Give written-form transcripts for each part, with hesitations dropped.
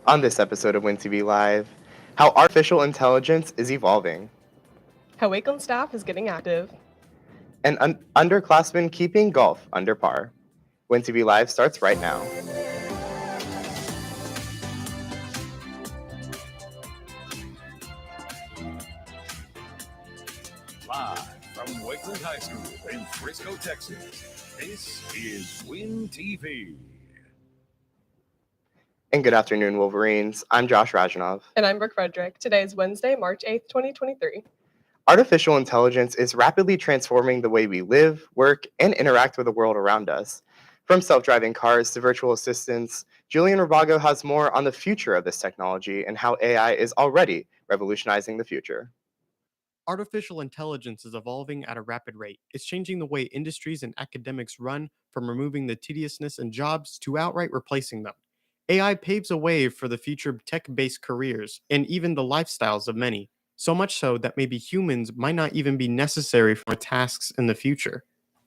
On this episode of WINTV Live, how artificial intelligence is evolving, How Wakeland staff is getting active, and underclassmen keeping golf under par. WINTV Live starts right now. Live from Wakeland High School in Frisco, Texas, this is WINTV. And good afternoon, Wolverines. I'm Josh Rajanov. and I'm Brooke Frederick. Today is Wednesday, March 8th, 2023. Artificial intelligence is rapidly transforming the way we live, work, and interact with the world around us. From self-driving cars to virtual assistants, Julian Rabago has more on the future of this technology and how AI is already revolutionizing the future. Artificial intelligence is evolving at a rapid rate. It's changing the way industries and academics run, from removing the tediousness in jobs to outright replacing them. AI paves a way for the future of tech-based careers and even the lifestyles of many, so much so that maybe humans might not even be necessary for tasks in the future.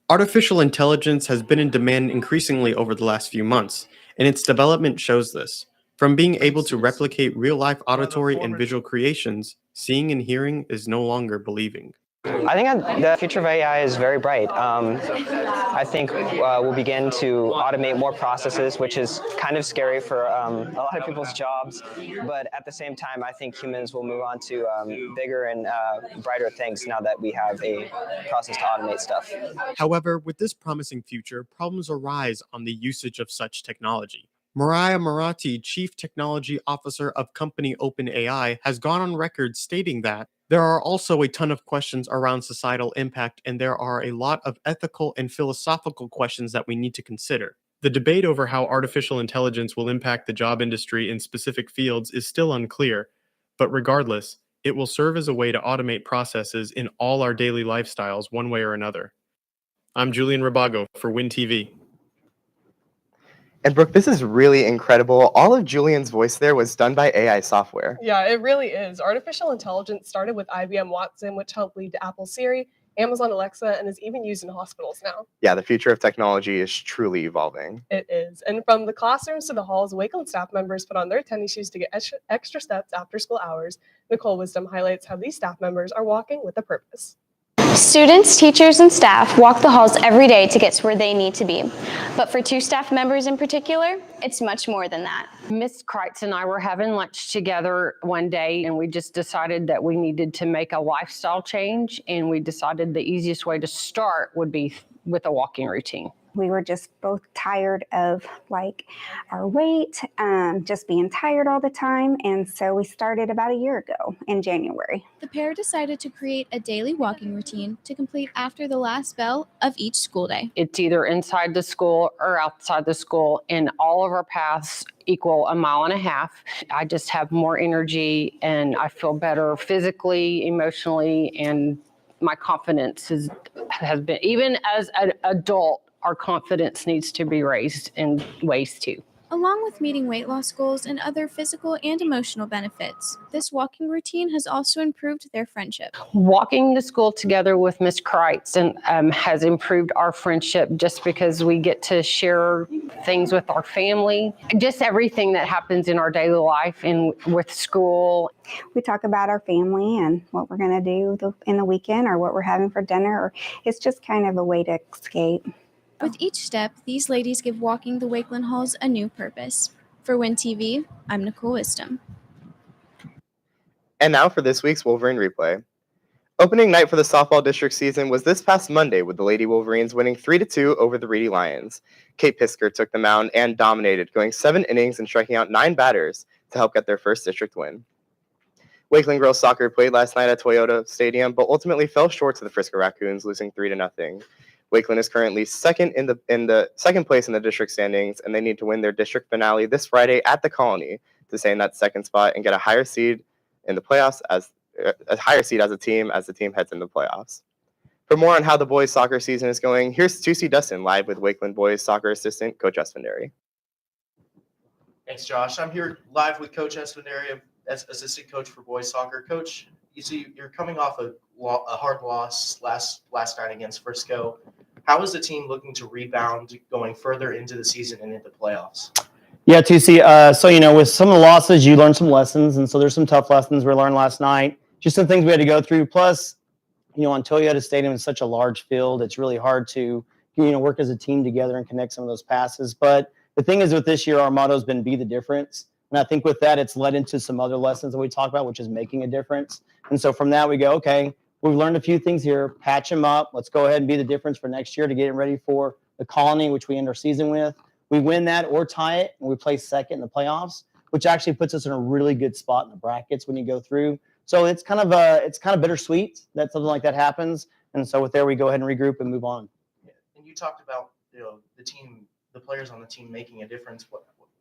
Artificial intelligence has been in demand increasingly over the last few months, and its development shows this. From being able to replicate real-life auditory and visual creations, seeing and hearing is no longer believing. I think the future of AI is very bright. I think we'll begin to automate more processes, which is kind of scary for a lot of people's jobs. But at the same time, I think humans will move on to bigger and brighter things now that we have a process to automate stuff. However, with this promising future, problems arise on the usage of such technology. Mariah Marathi, Chief Technology Officer of company OpenAI, has gone on record stating that there are also a ton of questions around societal impact, and there are a lot of ethical and philosophical questions that we need to consider. The debate over how artificial intelligence will impact the job industry in specific fields is still unclear, but regardless, it will serve as a way to automate processes in all our daily lifestyles one way or another. I'm Julian Rabago for WINTV. And Brooke, this is really incredible. All of Julian's voice there was done by AI software. Yeah, it really is. Artificial intelligence started with IBM Watson, which helped lead to Apple Siri, Amazon Alexa, and is even used in hospitals now. Yeah, the future of technology is truly evolving. It is. And from the classrooms to the halls, Wakeland staff members put on their tennis shoes to get extra steps after school hours. Nicole Wisdom highlights how these staff members are walking with a purpose. Students, teachers, and staff walk the halls every day to get to where they need to be. But for two staff members in particular, it's much more than that. Miss Kreitz and I were having lunch together one day, and we just decided that we needed to make a lifestyle change, and we decided the easiest way to start would be with a walking routine. We were just both tired of our weight, just being tired all the time. And so we started about a year ago in January. The pair decided to create a daily walking routine to complete after the last bell of each school day. It's either inside the school or outside the school, and all of our paths equal 1.5 miles. I just have more energy, and I feel better physically, emotionally, and my confidence has been, even as an adult, our confidence needs to be raised in ways too. Along with meeting weight loss goals and other physical and emotional benefits, this walking routine has also improved their friendship. Walking to school together with Miss Kreitz has improved our friendship, just because we get to share things with our family, just everything that happens in our daily life and with school. We talk about our family and what we're going to do in the weekend or what we're having for dinner. Or it's just kind of a way to escape. With each step, these ladies give walking the Wakeland halls a new purpose. For WINTV, I'm Nicole Wisdom. And now for this week's Wolverine Replay. Opening night for the softball district season was this past Monday, with the Lady Wolverines winning 3-2 over the Reedy Lions. Kate Pisker took the mound and dominated, going 7 innings and striking out 9 batters to help get their first district win. Wakeland girls soccer played last night at Toyota Stadium, but ultimately fell short to the Frisco Raccoons, losing 3-0. Wakeland is currently second in the second place in the district standings, and they need to win their district finale this Friday at the Colony to stay in that second spot and get a higher seed in the playoffs as a team heads into the playoffs. For more on how the boys soccer season is going, here's Tusi Dustin live with Wakeland boys soccer assistant Coach Esfandari. Thanks, Josh. I'm here live with Coach Esfandari as assistant coach for boys soccer. Coach, you see, you're coming off a hard loss last night against Frisco. How is the team looking to rebound going further into the season and into playoffs? Yeah, TC. So, with some of the losses, you learn some lessons. And so there's some tough lessons we learned last night. Just some things we had to go through. Plus, on Toyota Stadium is such a large field. It's really hard to, work as a team together and connect some of those passes. But the thing is with this year, our motto has been be the difference. And I think with that, it's led into some other lessons that we talk about, which is making a difference. And so from that, we go, okay, we've learned a few things here. Patch them up. Let's go ahead and be the difference for next year to get ready for the Colony, which we end our season with. We win that or tie it, and we place second in the playoffs, which actually puts us in a really good spot in the brackets when you go through. So it's kind of bittersweet that something like that happens. And so with there, we go ahead and regroup and move on. And you talked about the players on the team making a difference.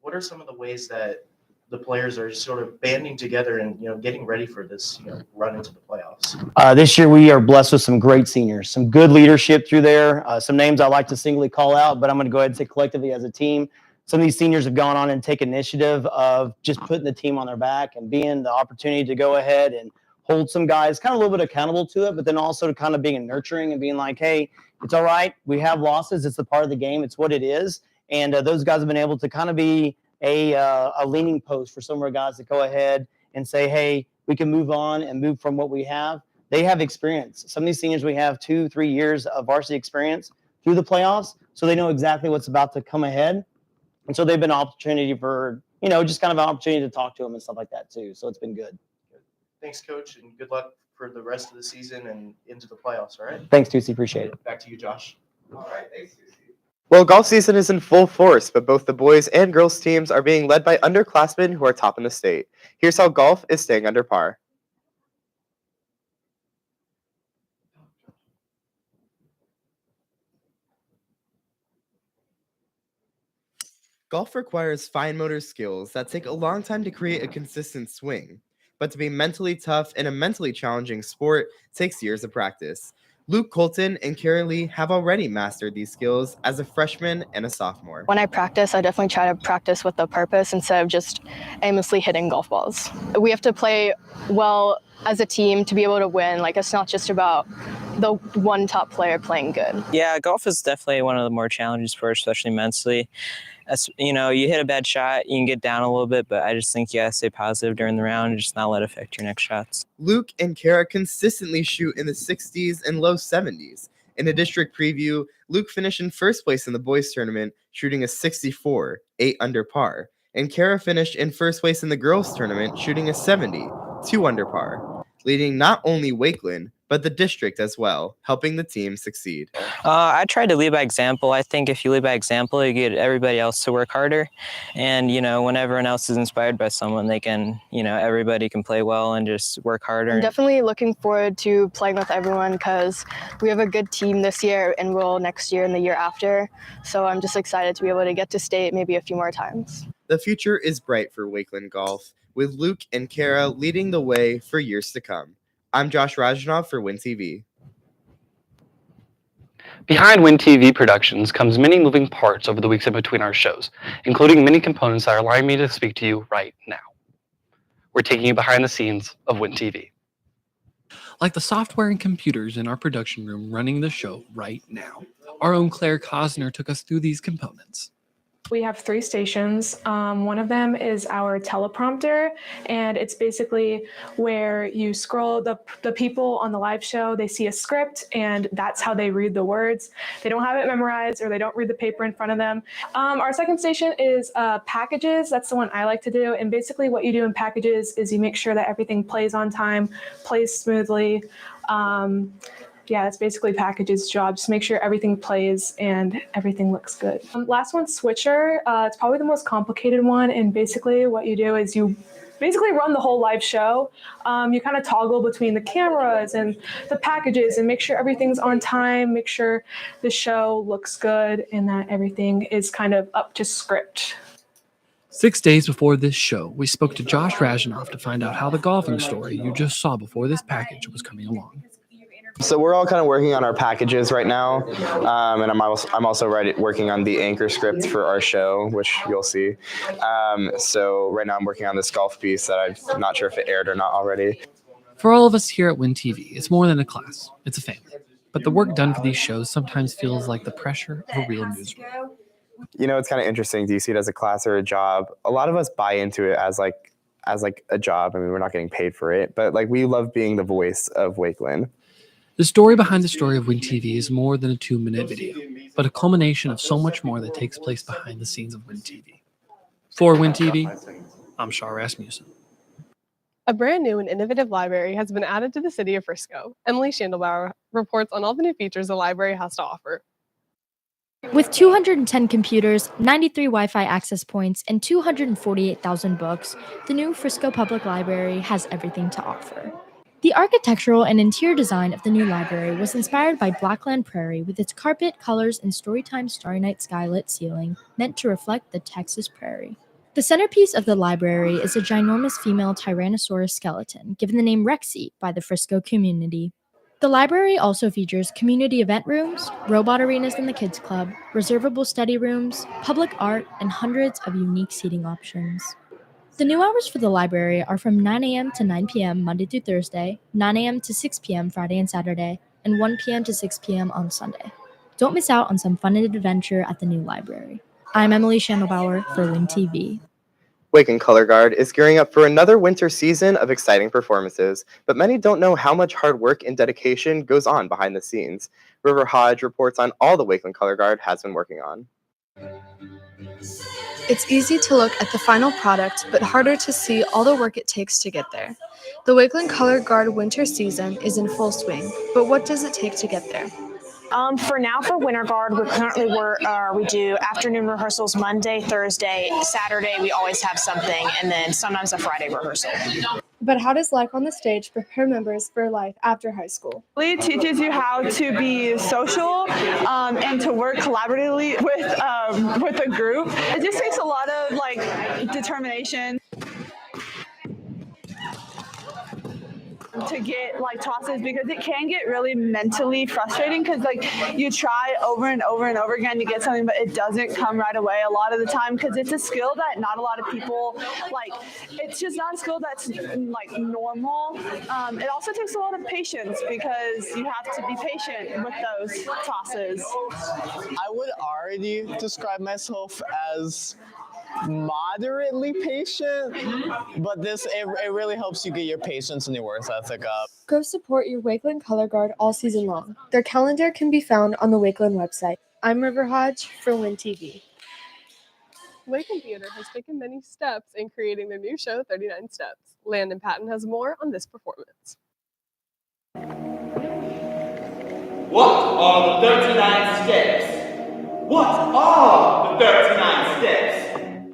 What are some of the ways that the players are sort of banding together and getting ready for this run into the playoffs? This year we are blessed with some great seniors, some good leadership through there. Some names I like to singly call out, but I'm going to go ahead and say collectively as a team, some of these seniors have gone on and take initiative of just putting the team on their back and being the opportunity to go ahead and hold some guys kind of a little bit accountable to it, but then also to kind of being nurturing and being like, hey, it's all right. We have losses. It's a part of the game. It's what it is. And those guys have been able to kind of be a leaning post for some of our guys to go ahead and say, hey, we can move on and move from what we have. They have experience. Some of these seniors, we have 2-3 years of varsity experience through the playoffs, so they know exactly what's about to come ahead. And so they've been an opportunity for, just kind of an opportunity to talk to them and stuff like that too. So it's been good. Thanks, Coach, and good luck for the rest of the season and into the playoffs, all right? Thanks, Tucci. Appreciate it. Back to you, Josh. All right, thanks, Tucci. Well, golf season is in full force, but both the boys and girls teams are being led by underclassmen who are top in the state. Here's how golf is staying under par. Golf requires fine motor skills that take a long time to create a consistent swing. But to be mentally tough in a mentally challenging sport takes years of practice. Luke Colton and Kara Lee have already mastered these skills as a freshman and a sophomore. When I practice, I definitely try to practice with a purpose instead of just aimlessly hitting golf balls. We have to play well as a team to be able to win. Like, it's not just about the one top player playing good. Yeah, golf is definitely one of the more challenging sports, especially mentally. As you hit a bad shot, you can get down a little bit, but I just think you gotta stay positive during the round and just not let it affect your next shots. Luke and Kara consistently shoot in the 60s and low 70s. In a district preview, Luke finished in first place in the boys tournament, shooting a 64, 8 under par. And Kara finished in first place in the girls tournament, shooting a 70, 2 under par, leading not only Wakeland, but the district as well, helping the team succeed. I tried to lead by example. I think if you lead by example, you get everybody else to work harder. And, when everyone else is inspired by someone, they can, everybody can play well and just work harder. I'm definitely looking forward to playing with everyone because we have a good team this year and will next year and the year after. So I'm just excited to be able to get to state maybe a few more times. The future is bright for Wakeland golf, with Luke and Kara leading the way for years to come. I'm Josh Rajanov for WINTV. Behind WINTV Productions comes many moving parts over the weeks in between our shows, including many components that are allowing me to speak to you right now. We're taking you behind the scenes of WINTV. Like the software and computers in our production room running the show right now. Our own Claire Cosner took us through these components. We have 3 stations. One of them is our teleprompter, and it's basically where you scroll the people on the live show, they see a script, and that's how they read the words. They don't have it memorized or they don't read the paper in front of them. Our second station is packages. That's the one I like to do. And basically what you do in packages is you make sure that everything plays on time, plays smoothly. Yeah, that's basically packages job. Just make sure everything plays and everything looks good. Last one, switcher. It's probably the most complicated one. And basically what you do is you basically run the whole live show. You kind of toggle between the cameras and the packages and make sure everything's on time, make sure the show looks good and that everything is kind of up to script. 6 days before this show, we spoke to Josh Rajanov to find out how the golfing story you just saw before this package was coming along. So we're all kind of working on our packages right now, and I'm also working on the anchor script for our show, which you'll see. So right now I'm working on this golf piece that I'm not sure if it aired or not already. For all of us here at WINTV, it's more than a class, it's a family. But the work done for these shows sometimes feels like the pressure of a real newsroom. It's kind of interesting. Do you see it as a class or a job? A lot of us buy into it as a job. I mean, we're not getting paid for it, but we love being the voice of Wakeland. The story behind the story of WINTV is more than a 2-minute video, but a culmination of so much more that takes place behind the scenes of WINTV. For WINTV, I'm Shar Rasmussen. A brand new and innovative library has been added to the city of Frisco. Emily Schandelbauer reports on all the new features the library has to offer. With 210 computers, 93 Wi-Fi access points, and 248,000 books, the new Frisco Public Library has everything to offer. The architectural and interior design of the new library was inspired by Blackland Prairie with its carpet, colors, and Storytime Starry Night skylit ceiling meant to reflect the Texas prairie. The centerpiece of the library is a ginormous female Tyrannosaurus skeleton, given the name Rexy by the Frisco community. The library also features community event rooms, robot arenas in the kids club, reservable study rooms, public art, and hundreds of unique seating options. The new hours for the library are from 9 a.m. to 9 p.m. Monday through Thursday, 9 a.m. to 6 p.m. Friday and Saturday, and 1 p.m. to 6 p.m. on Sunday. Don't miss out on some fun adventure at the new library. I'm Emily Schandelbauer for WINTV. Wakeland Color Guard is gearing up for another winter season of exciting performances, but many don't know how much hard work and dedication goes on behind the scenes. River Hodge reports on all the Wakeland Color Guard has been working on. It's easy to look at the final product, but harder to see all the work it takes to get there. The Wakeland Color Guard winter season is in full swing, but what does it take to get there? For Winter Guard, we do afternoon rehearsals Monday, Thursday, Saturday. We always have something, and then sometimes a Friday rehearsal. But how does life on the stage prepare members for life after high school? It teaches you how to be social and to work collaboratively with a group. It just takes a lot of determination to get tosses, because it can get really mentally frustrating because you try over and over and over again to get something, but it doesn't come right away a lot of the time because it's a skill that not a lot of people it's just not a skill that's normal. It also takes a lot of patience because you have to be patient with those tosses. I would already describe myself as moderately patient, but it really helps you get your patience and your work ethic up. Go support your Wakeland Color Guard all season long. Their calendar can be found on the Wakeland website. I'm River Hodge for WINTV. Wakeland Theater has taken many steps in creating their new show, 39 Steps. Landon Patton has more on this performance. What are the 39 steps? What are the 39 steps?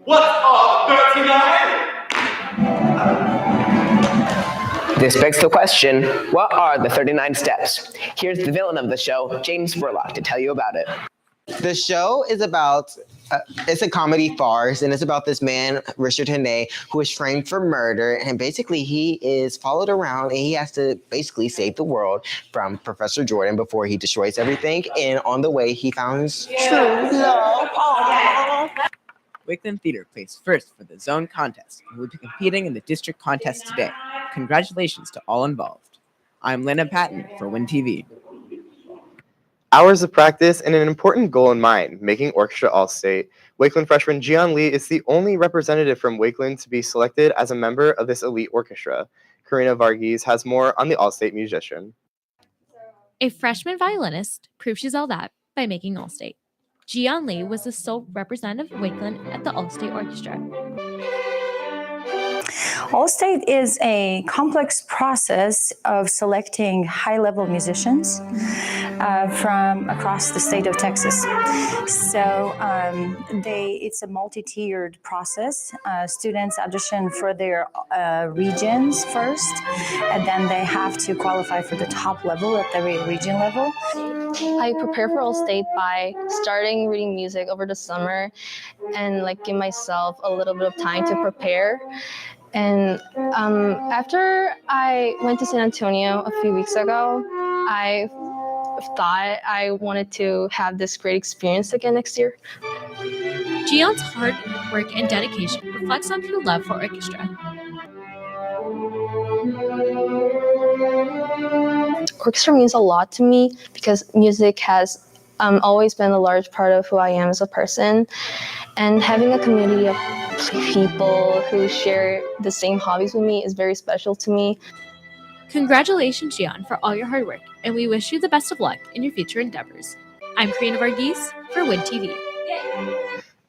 What are 39? This begs the question, what are the 39 steps? Here's the villain of the show, James Spurlock, to tell you about it. The show is about, it's a comedy farce, and it's about this man, Richard Hannay, who is framed for murder, and basically he is followed around, and he has to basically save the world from Professor Jordan before he destroys everything, and on the way he found his true love. Wakeland Theater placed first for the Zone Contest and will be competing in the District Contest today. Congratulations to all involved. I'm Landon Patton for WINTV. Hours of practice and an important goal in mind, making orchestra all-state. Wakeland freshman Jian Lee is the only representative from Wakeland to be selected as a member of this elite orchestra. Karina Varghese has more on the all-state musician. A freshman violinist proved she's all that by making all-state. Jian Lee was the sole representative of Wakeland at the AllState Orchestra. AllState is a complex process of selecting high-level musicians from across the state of Texas. So it's a multi-tiered process. Students audition for their regions first, and then they have to qualify for the top level at the region level. I prepare for AllState by starting reading music over the summer and give myself a little bit of time to prepare. And after I went to San Antonio a few weeks ago, I thought I wanted to have this great experience again next year. Jian's hard work and dedication reflects on her love for orchestra. Orchestra means a lot to me because music has always been a large part of who I am as a person. And having a community of people who share the same hobbies with me is very special to me. Congratulations, Gian, for all your hard work, and we wish you the best of luck in your future endeavors. I'm Karina Varghese for WINTV.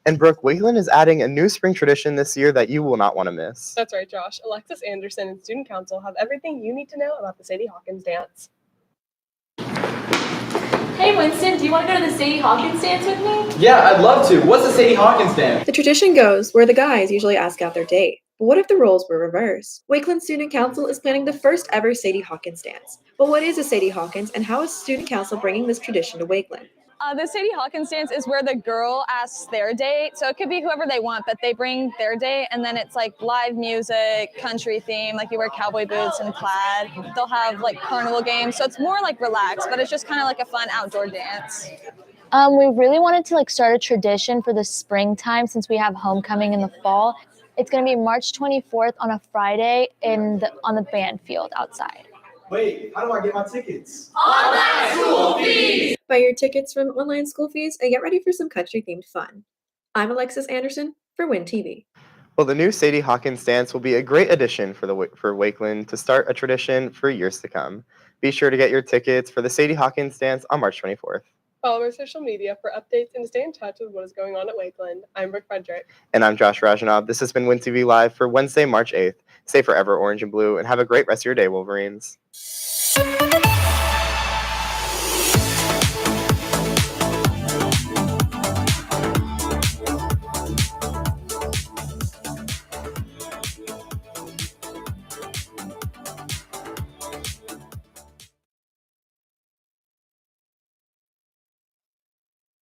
And Brooke, Wakeland is adding a new spring tradition this year that you will not want to miss. That's right, Josh. Alexis Anderson and Student Council have everything you need to know about the Sadie Hawkins dance. Hey Winston, do you want to go to the Sadie Hawkins dance with me? Yeah, I'd love to. What's the Sadie Hawkins dance? The tradition goes where the guys usually ask out their date. But what if the roles were reversed? Wakeland Student Council is planning the first ever Sadie Hawkins dance. But what is a Sadie Hawkins and how is Student Council bringing this tradition to Wakeland? The Sadie Hawkins dance is where the girl asks their date. So it could be whoever they want, but they bring their date, and then it's like live music, country theme, like you wear cowboy boots and plaid. They'll have like carnival games. So it's more like relaxed, but it's just kind of like a fun outdoor dance. We really wanted to start a tradition for the springtime since we have homecoming in the fall. It's going to be March 24th on a Friday on the band field outside. Wait, how do I get my tickets? Online school fees! Buy your tickets from online school fees and get ready for some country-themed fun. I'm Alexis Anderson for WINTV. Well, the new Sadie Hawkins dance will be a great addition for Wakeland to start a tradition for years to come. Be sure to get your tickets for the Sadie Hawkins dance on March 24th. Follow our social media for updates and to stay in touch with what is going on at Wakeland. I'm Brooke Frederick. And I'm Josh Rajanov. This has been WINTV Live for Wednesday, March 8th. Stay forever orange and blue and have a great rest of your day, Wolverines.